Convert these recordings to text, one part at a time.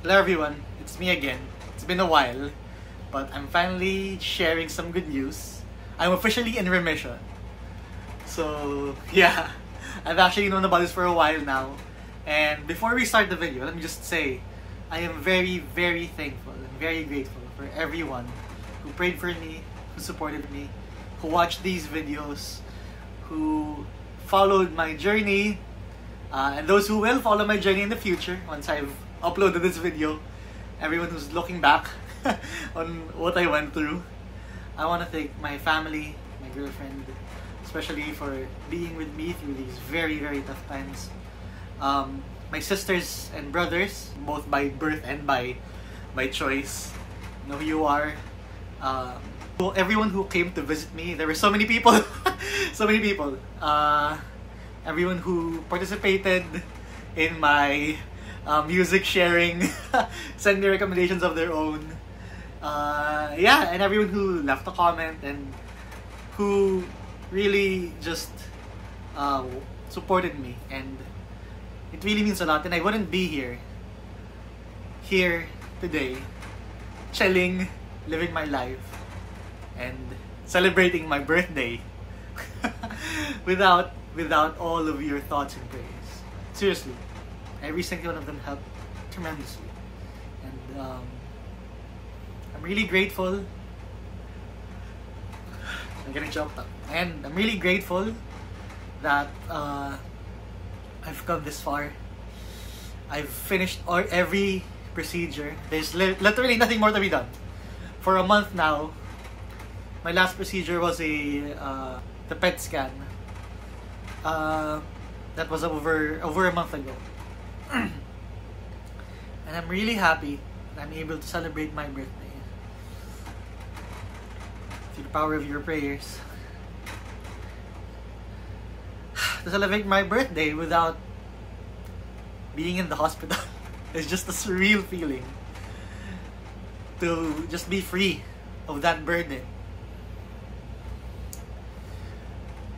Hello everyone, it's me again. It's been a while, but I'm finally sharing some good news. I'm officially in remission. So, yeah, I've actually known about this for a while now. And before we start the video, let me just say, I am very, very thankful and very grateful for everyone who prayed for me, who supported me, who watched these videos, who followed my journey, and those who will follow my journey in the future once I've uploaded this video. Everyone who's looking back on what I went through. I want to thank my family, my girlfriend, especially for being with me through these very, very tough times. My sisters and brothers, both by birth and by choice. You know who you are. Everyone who came to visit me, there were so many people. So many people. Everyone who participated in my music sharing, send me recommendations of their own. Yeah, and everyone who left a comment and who really just supported me, and it really means a lot. And I wouldn't be here today, chilling, living my life, and celebrating my birthday without all of your thoughts and prayers. Seriously. Every single one of them helped tremendously. And I'm really grateful. I'm getting choked up. And I'm really grateful that I've come this far. I've finished every procedure. There's literally nothing more to be done. For a month now, my last procedure was the PET scan. That was over a month ago. And I'm really happy that I'm able to celebrate my birthday through the power of your prayers. To celebrate my birthday without being in the hospital is just a surreal feeling. To just be free of that burden.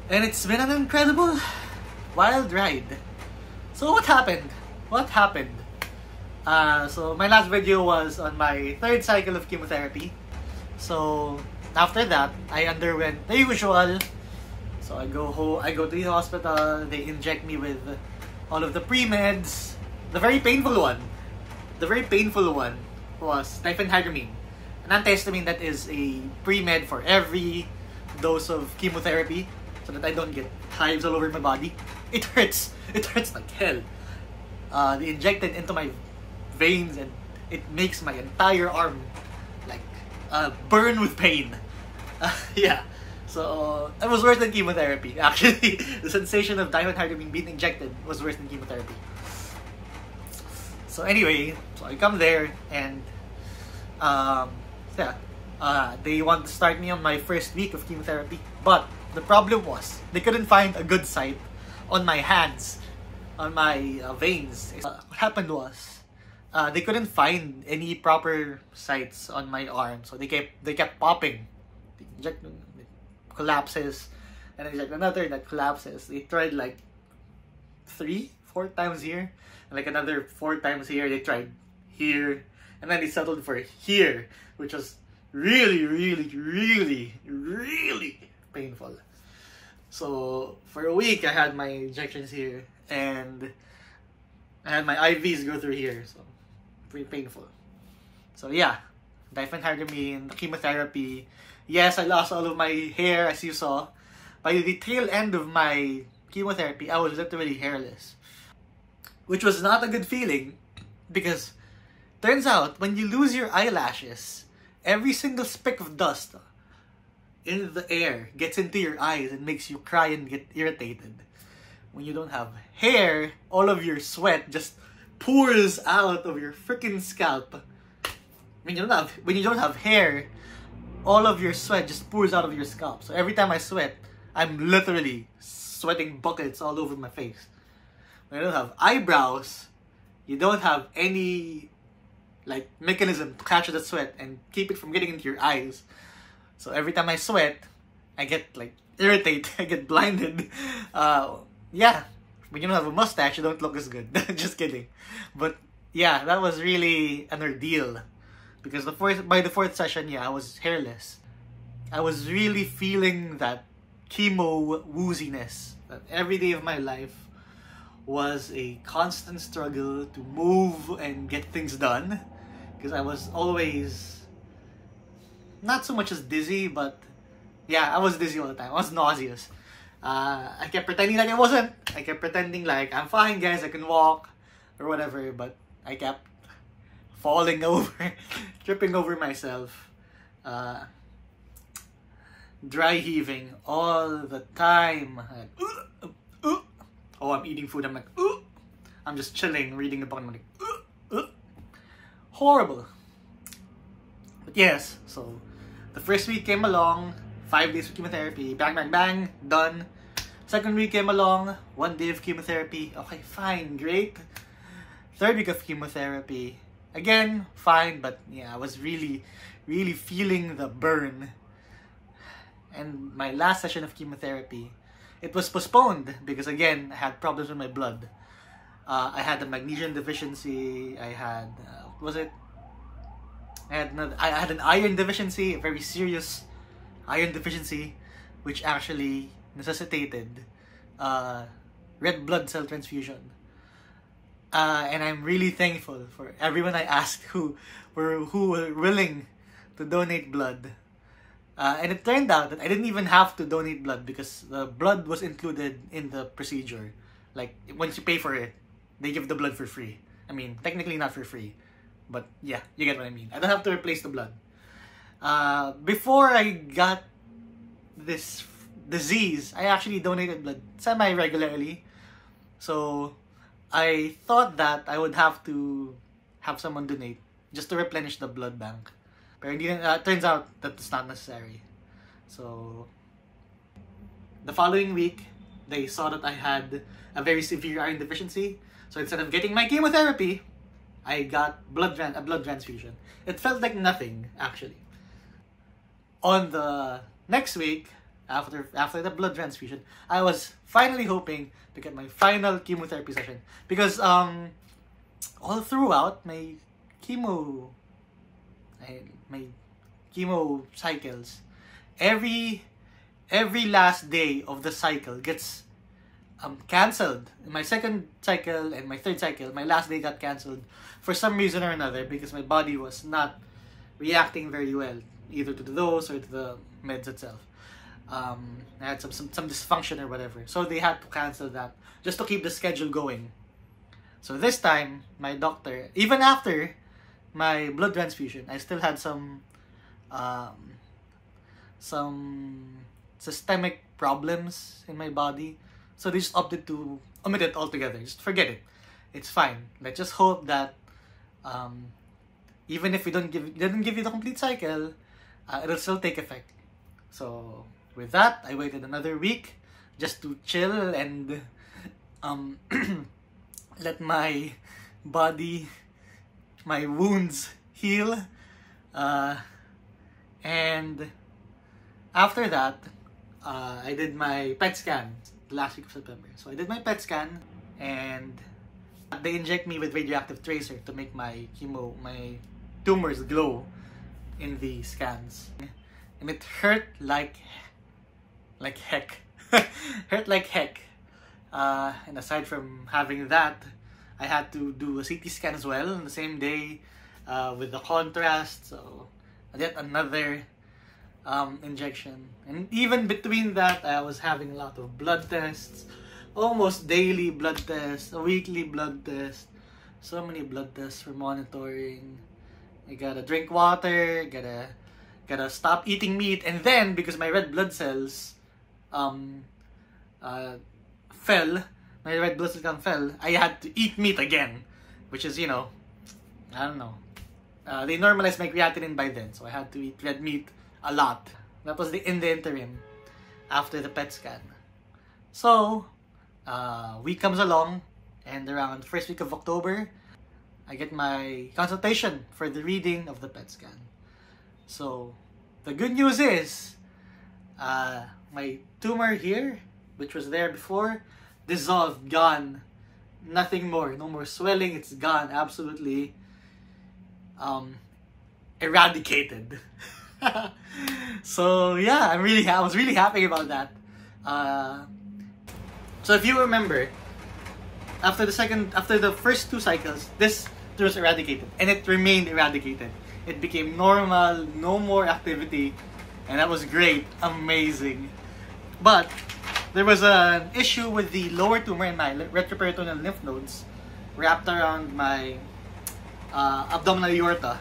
And it's been an incredible, wild ride. So what happened? So my last video was on my third cycle of chemotherapy. So after that, I underwent the usual. So I go to the hospital. They inject me with all of the pre-meds. The very painful one was diphenhydramine, an antihistamine that is a pre-med for every dose of chemotherapy, so that I don't get hives all over my body. It hurts like hell. They injected into my veins, and it makes my entire arm like burn with pain. Yeah, so it was worse than chemotherapy. Actually, the sensation of diphenhydramine being injected was worse than chemotherapy. So anyway, so I come there, and they want to start me on my first week of chemotherapy. But the problem was they couldn't find a good site on my hands, on my veins. What happened was they couldn't find any proper sites on my arm, so they kept popping. They inject, it collapses, and inject another that collapses. They tried like 3-4 times here, and like another 4 times here. They tried here, and then they settled for here, which was really, really, really, really painful. So for a week I had my injections here, and I had my IVs go through here, so pretty painful. So yeah, diphenhydramine, the chemotherapy. Yes, I lost all of my hair, as you saw. By the tail end of my chemotherapy, I was literally hairless, which was not a good feeling, because turns out when you lose your eyelashes, every single speck of dust in the air gets into your eyes and makes you cry and get irritated. When you don't have hair, all of your sweat just pours out of your freaking scalp. When you don't have hair, all of your sweat just pours out of your scalp. So every time I sweat, I'm literally sweating buckets all over my face. When you don't have eyebrows, you don't have any like mechanism to catch the sweat and keep it from getting into your eyes. So every time I sweat, I get like irritated, I get blinded. Yeah, when you don't have a mustache, you don't look as good. Just kidding. But yeah, that was really an ordeal. Because by the fourth session, yeah, I was hairless. I was really feeling that chemo wooziness. That every day of my life was a constant struggle to move and get things done. Because I was always not so much as dizzy, but yeah, I was dizzy all the time. I was nauseous. I kept pretending like I wasn't. I kept pretending like I'm fine, guys. I can walk or whatever. But I kept falling over, tripping over myself, dry heaving all the time. Like, oh, I'm eating food. I'm like, I'm just chilling, reading a book. I'm like, horrible. But yes, so the first week came along, 5 days of chemotherapy, bang, bang, bang, done. Second week came along, 1 day of chemotherapy, okay, fine, great. Third week of chemotherapy, again, fine, but yeah, I was really feeling the burn. And my last session of chemotherapy, it was postponed because again, I had problems with my blood. I had a magnesium deficiency, I had, I had an iron deficiency, a very serious iron deficiency, which actually necessitated red blood cell transfusion. And I'm really thankful for everyone I asked who were willing to donate blood. And it turned out that I didn't even have to donate blood because the blood was included in the procedure. Like, once you pay for it, they give the blood for free. I mean, technically not for free. But yeah, you get what I mean. I don't have to replace the blood. Before I got this disease, I actually donated blood semi-regularly. So I thought that I would have to have someone donate just to replenish the blood bank. But it turns out that it's not necessary. So the following week, they saw that I had a very severe iron deficiency. So instead of getting my chemotherapy, I got a blood transfusion. It felt like nothing, actually. On the next week, after the blood transfusion, I was finally hoping to get my final chemotherapy session. Because all throughout my chemo cycles, every last day of the cycle gets cancelled. In my second cycle and my third cycle, my last day got cancelled for some reason or another because my body was not reacting very well, either to the dose or to the meds itself. I had some dysfunction or whatever, so they had to cancel that just to keep the schedule going. So this time, my doctor, even after my blood transfusion, I still had some systemic problems in my body. So they just opted to omit it altogether. Just forget it. It's fine. Let's just hope that even if we didn't give you the complete cycle, it'll still take effect. So with that, I waited another week just to chill and let my body, my wounds heal. And after that, I did my PET scan last week of September. So I did my PET scan and they inject me with radioactive tracer to make my tumors glow in the scans. And it hurt like heck. Hurt like heck. And aside from having that, I had to do a CT scan as well on the same day with the contrast. So I did another injection. And even between that, I was having a lot of blood tests. Almost daily blood tests, a weekly blood test. So many blood tests for monitoring. I gotta drink water, gotta stop eating meat, and then because my red blood cells fell, my red blood cell count fell, I had to eat meat again, which is, I don't know. They normalized my creatinine by then, so I had to eat red meat a lot. That was in the interim after the PET scan. So week comes along, and around first week of October, I get my consultation for the reading of the PET scan. So the good news is my tumor here, which was there before, dissolved, gone. nothing more. No more swelling. It's gone. Absolutely eradicated. So yeah, I was really happy about that. So if you remember, after the first 2 cycles, this was eradicated, and it remained eradicated. It became normal, no more activity, and that was great, amazing. But there was an issue with the lower tumor in my retroperitoneal lymph nodes wrapped around my abdominal aorta.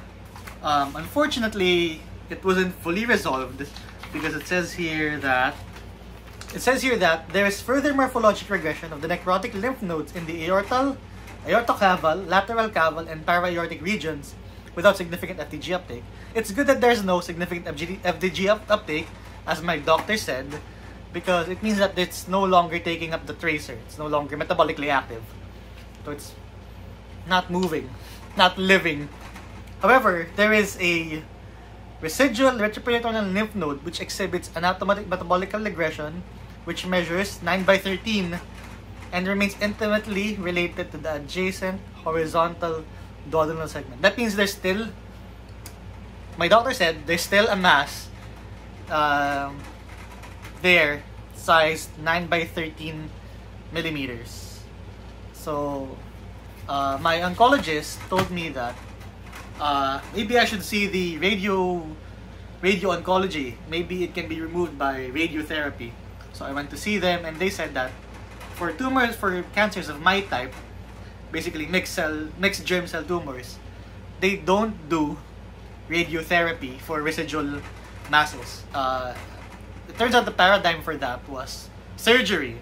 Unfortunately, it wasn't fully resolved because it says here that there is further morphologic regression of the necrotic lymph nodes in the aortocaval, lateral caval, and para-aortic regions without significant FDG uptake. It's good that there's no significant FDG uptake, as my doctor said, because it means that it's no longer taking up the tracer. It's no longer metabolically active. So it's not moving, not living. However, there is a residual retroperitoneal lymph node which exhibits anatomic metabolic regression, which measures 9/13 and remains intimately related to the adjacent horizontal duodenal segment. That means there's still, my doctor said, there's still a mass there, sized 9/13 millimeters. So, my oncologist told me that maybe I should see the radio oncology. Maybe it can be removed by radiotherapy. So I went to see them, and they said that for cancers of my type, basically mixed germ cell tumors, they don't do radiotherapy for residual masses. It turns out the paradigm for that was surgery.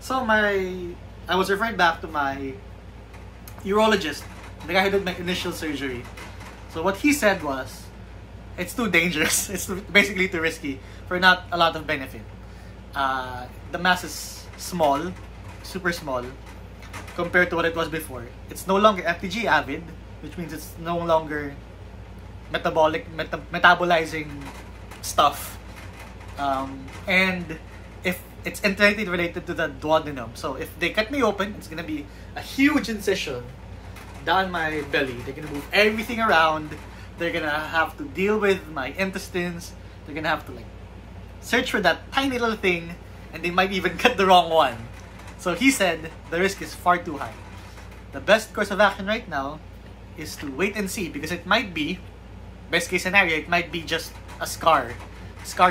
So I was referred back to my urologist, the guy who did my initial surgery. So what he said was, it's too dangerous. It's basically too risky for not a lot of benefit. The mass is small, super small, compared to what it was before. It's no longer FDG avid, which means it's no longer metabolizing stuff. And if it's entirely related to the duodenum. So if they cut me open, it's gonna be a huge incision down my belly. They're gonna move everything around. They're gonna have to deal with my intestines. They're gonna have to search for that tiny little thing, and they might even cut the wrong one. So he said the risk is far too high. The best course of action right now is to wait and see, because it might be, best case scenario, it might be just a scar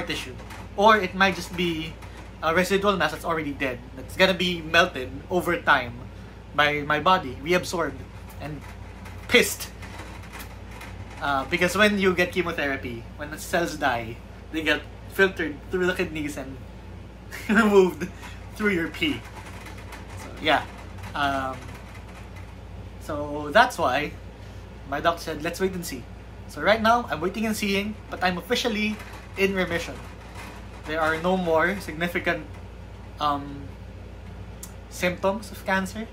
tissue, or it might just be a residual mass that's already dead, that's gonna be melted over time by my body, reabsorbed and pissed. Because when you get chemotherapy, when the cells die, they get filtered through the kidneys and removed through your pee. So yeah, so that's why my doctor said let's wait and see. So right now I'm waiting and seeing, but I'm officially in remission. There are no more significant symptoms of cancer.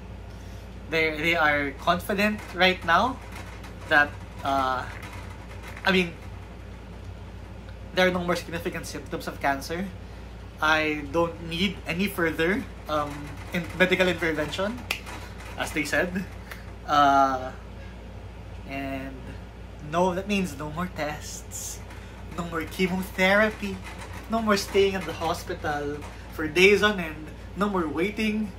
They are confident right now that there are no more significant symptoms of cancer. I don't need any further medical intervention, as they said. And no, that means no more tests, no more chemotherapy, no more staying at the hospital for days on end, no more waiting,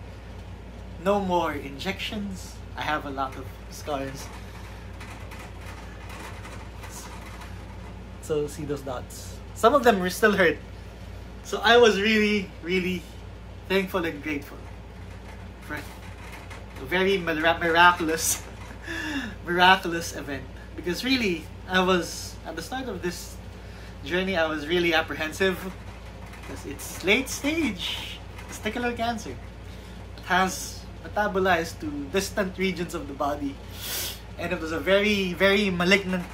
no more injections. I have a lot of scars. So see those dots. Some of them were still hurt. So I was really, really thankful and grateful for a very miraculous event. Because really, I was, at the start of this journey, I was really apprehensive. Because it's late stage testicular cancer. It has metabolized to distant regions of the body. And it was a very, very malignant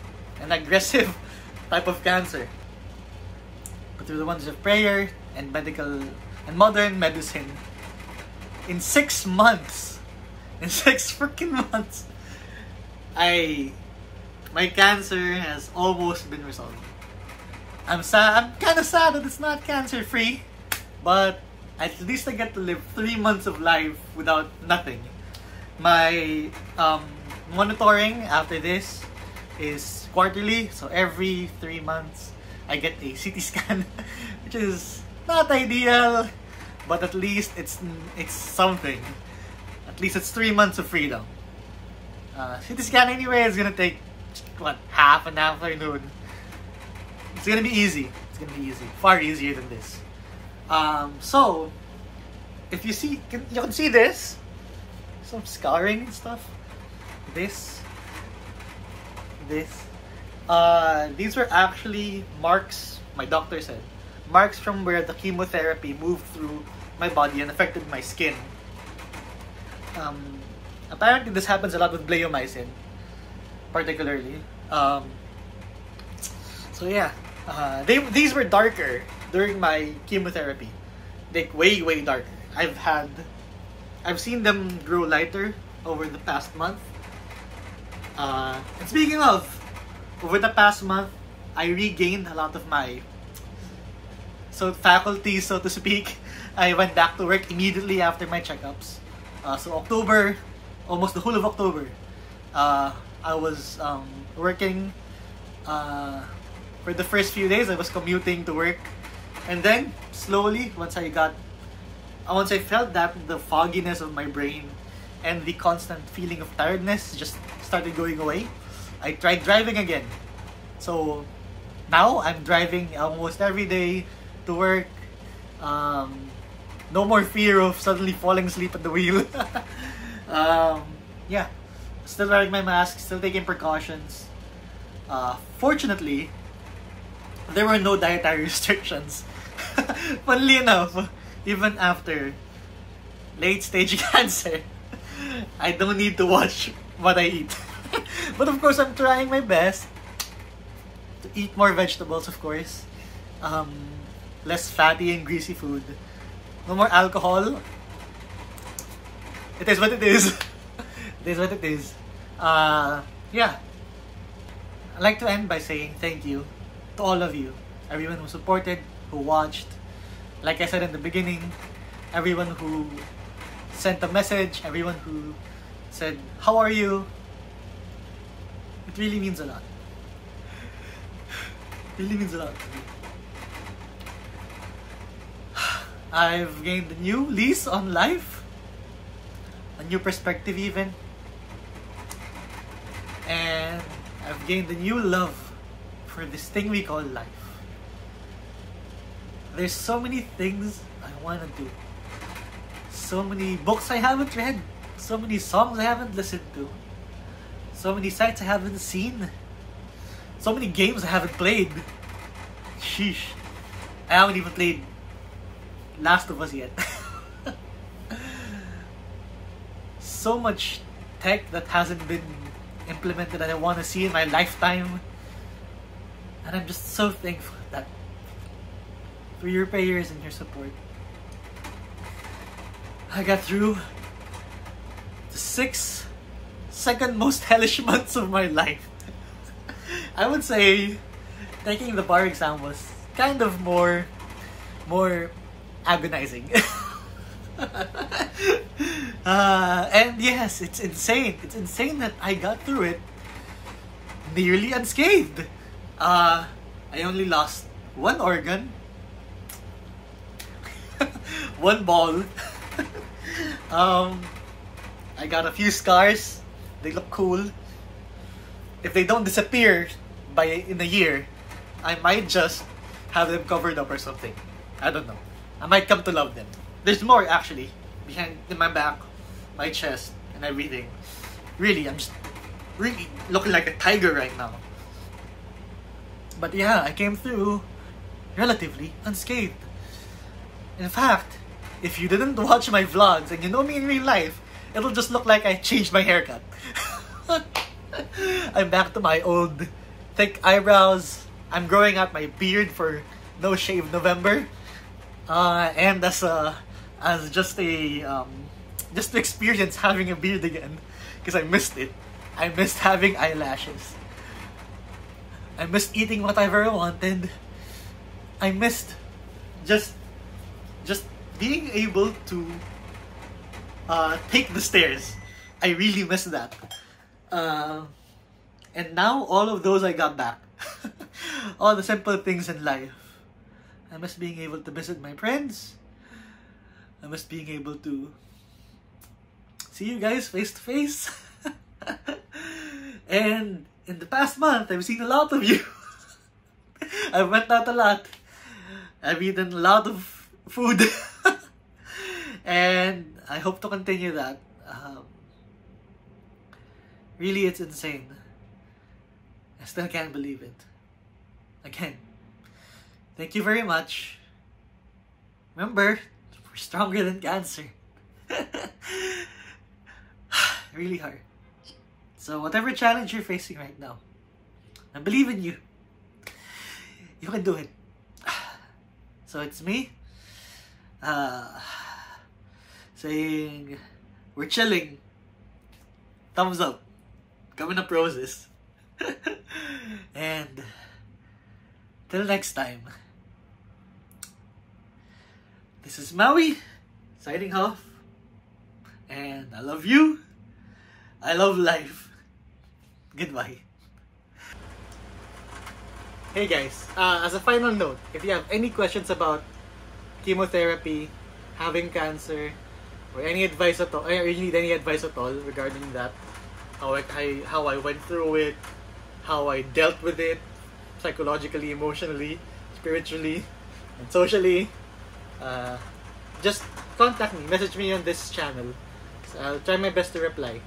and aggressive type of cancer. But through the wonders of prayer and medical and modern medicine, in 6 months, in 6 freaking months, my cancer has almost been resolved. I'm kind of sad that it's not cancer free, but at least I get to live 3 months of life without nothing. My monitoring after this is quarterly, so every 3 months I get a CT scan, which is not ideal, but at least it's something. At least it's 3 months of freedom. CT scan anyway is gonna take what, half an afternoon. It's gonna be easy. It's gonna be easy, far easier than this. So if you see, you can see this, some scarring and stuff. This. These were actually marks, my doctor said. Marks from where the chemotherapy moved through my body and affected my skin. Apparently this happens a lot with bleomycin, particularly. So yeah, these were darker during my chemotherapy. Like way darker. I've seen them grow lighter over the past month. And speaking of, over the past month, I regained a lot of my faculties, so to speak. I went back to work immediately after my checkups. So October, almost the whole of October, I was working. For the first few days, I was commuting to work, and then slowly, once I felt that the fogginess of my brain and the constant feeling of tiredness just started going away, I tried driving again. So now I'm driving almost every day to work. No more fear of suddenly falling asleep at the wheel. Yeah, still wearing my mask, still taking precautions. Fortunately, there were no dietary restrictions. Funnily enough, even after late stage cancer, I don't need to watch what I eat. But of course, I'm trying my best to eat more vegetables, of course. Less fatty and greasy food. No more alcohol. It is what it is. It is what it is. Yeah. I'd like to end by saying thank you to all of you. Everyone who supported, who watched. Like I said in the beginning, everyone who sent a message, everyone who said, "How are you?" It really means a lot. It really means a lot to me. I've gained a new lease on life, a new perspective even, and I've gained a new love for this thing we call life. There's so many things I want to do, so many books I haven't read, so many songs I haven't listened to, so many sites I haven't seen, so many games I haven't played. Sheesh, I haven't even played Last of Us yet. So much tech that hasn't been implemented that I want to see in my lifetime, and I'm just so thankful that for your prayers and your support, I got through the 6 second most hellish months of my life. I would say taking the bar exam was kind of more agonizing. And yes, it's insane. It's insane that I got through it nearly unscathed. I only lost one organ, one ball. I got a few scars. They look cool. If they don't disappear in a year, I might just have them covered up or something. I don't know. I might come to love them. There's more actually behind in my back, my chest, and everything. Really, I'm just really looking like a tiger right now. But yeah, I came through relatively unscathed. In fact, if you didn't watch my vlogs and you know me in real life, it'll just look like I changed my haircut. I'm back to my old thick eyebrows. I'm growing out my beard for No Shave November. And as just to experience having a beard again, because I missed it. I missed having eyelashes. I missed eating what I've ever wanted. I missed just being able to take the stairs I really miss that. And now, all of those I got back. All the simple things in life. I miss being able to visit my friends. I miss being able to see you guys face to face. And in the past month, I've seen a lot of you. I've went out a lot. I've eaten a lot of food. And I hope to continue that. Really, it's insane. I still can't believe it. Again, thank you very much. Remember, we're stronger than cancer. Really hard. So whatever challenge you're facing right now, I believe in you. You can do it. So it's me saying we're chilling. Thumbs up. Coming up roses. And till next time. This is Maui signing off. And I love you. I love life. Goodbye. Hey guys, as a final note, if you have any questions about chemotherapy, having cancer, or any advice at all, or you need any advice at all regarding that, how I went through it, how I dealt with it, psychologically, emotionally, spiritually, and socially, just contact me, message me on this channel. So I'll try my best to reply.